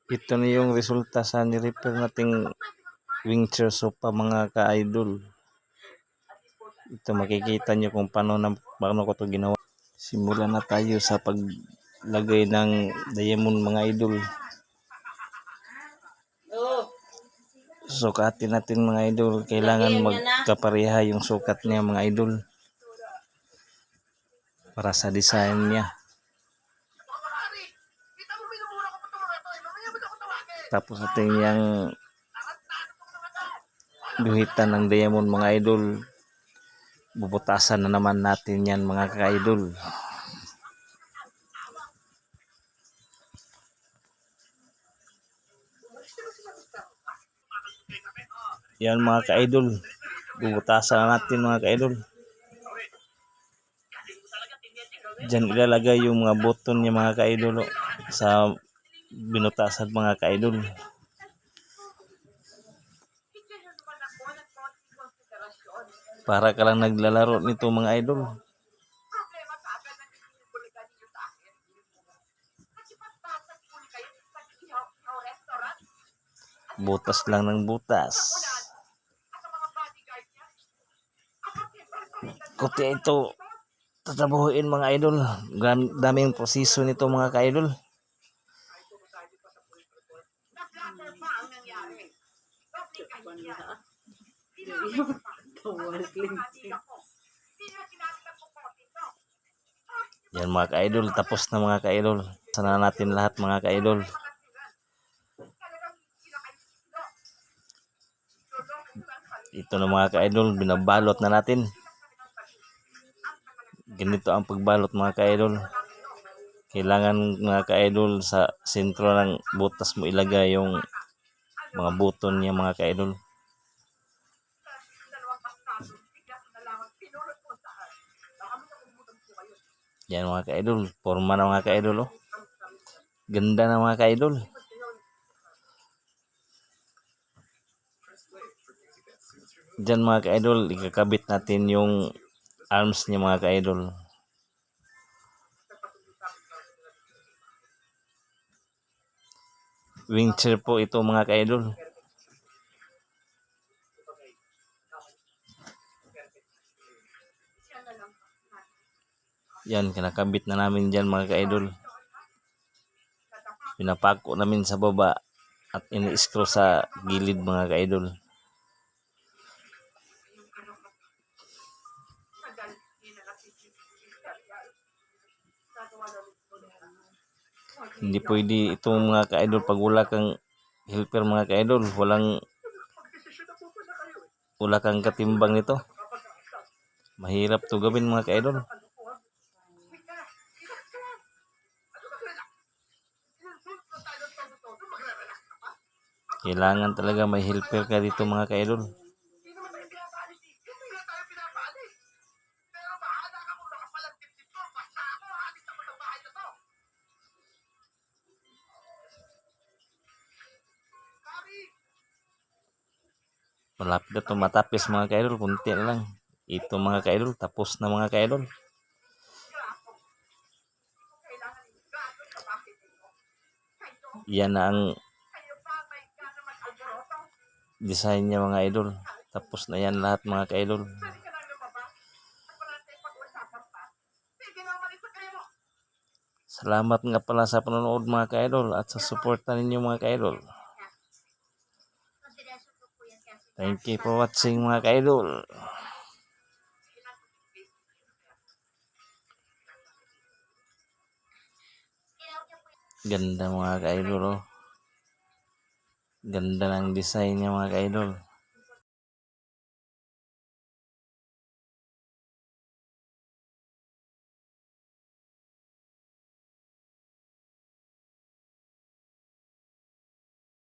Ito na yung resulta sa ni-repair nating wing chair sofa mga ka-idol. Ito makikita nyo kung paano ko to ginawa. Simulan na tayo sa paglagay ng diamond mga idol. Sukatin natin mga idol. Kailangan magkapareha yung sukat niya mga idol. Para sa design niya. Tapos natin yung guhitan ng diamond mga idol. Bubutasan na naman natin yan mga ka-idol. Yan mga ka-idol. Bubutasan na natin mga ka-idol. Diyan ilalagay yung mga button niya mga ka-idol sa binutasan mga ka-idol. Para ka lang naglalaro nito mga idol. Butas lang ng butas. Kuti ito tatabuhin mga idol. Daming proseso nito mga ka-idol. Yan mga ka-idol, tapos na mga ka-idol. Sana natin lahat mga ka-idol. Ito na mga ka-idol, binabalot na natin. Ganito ang pagbalot mga ka-idol. Kailangan mga ka-idol sa sentro ng butas mo ilagay yung mga button niya mga ka-idol. Yan mga ka-idol, forma na mga ka-idol oh. Ganda na mga ka-idol. Diyan mga ka-idol, ikakabit natin yung arms niya mga ka-idol. Wing chair po ito mga ka-idol. Yan, kinakabit na namin dyan mga ka-idol. Pinapako namin sa baba at ini-screw sa gilid mga ka-idol. Hindi pwede itong mga ka-idol pag wala kang helper mga ka-idol. Wala kang katimbang nito. Mahirap to gawin mga ka-idol. Kailangan talaga may helper ka dito mga ka-idol. Malapit na ito matapis mga ka-idol. Kunti na lang. Ito mga ka-idol. Tapos na mga ka-idol. Yan na ang design niya mga idol. Tapos na yan lahat mga ka-idol. Salamat nga pala sa panonood mga ka-idol at sa suporta ninyo mga ka-idol. Thank you for watching mga ka-idol. Ganda mga ka-idol oh. Ganda ng design niya mga ka-idol.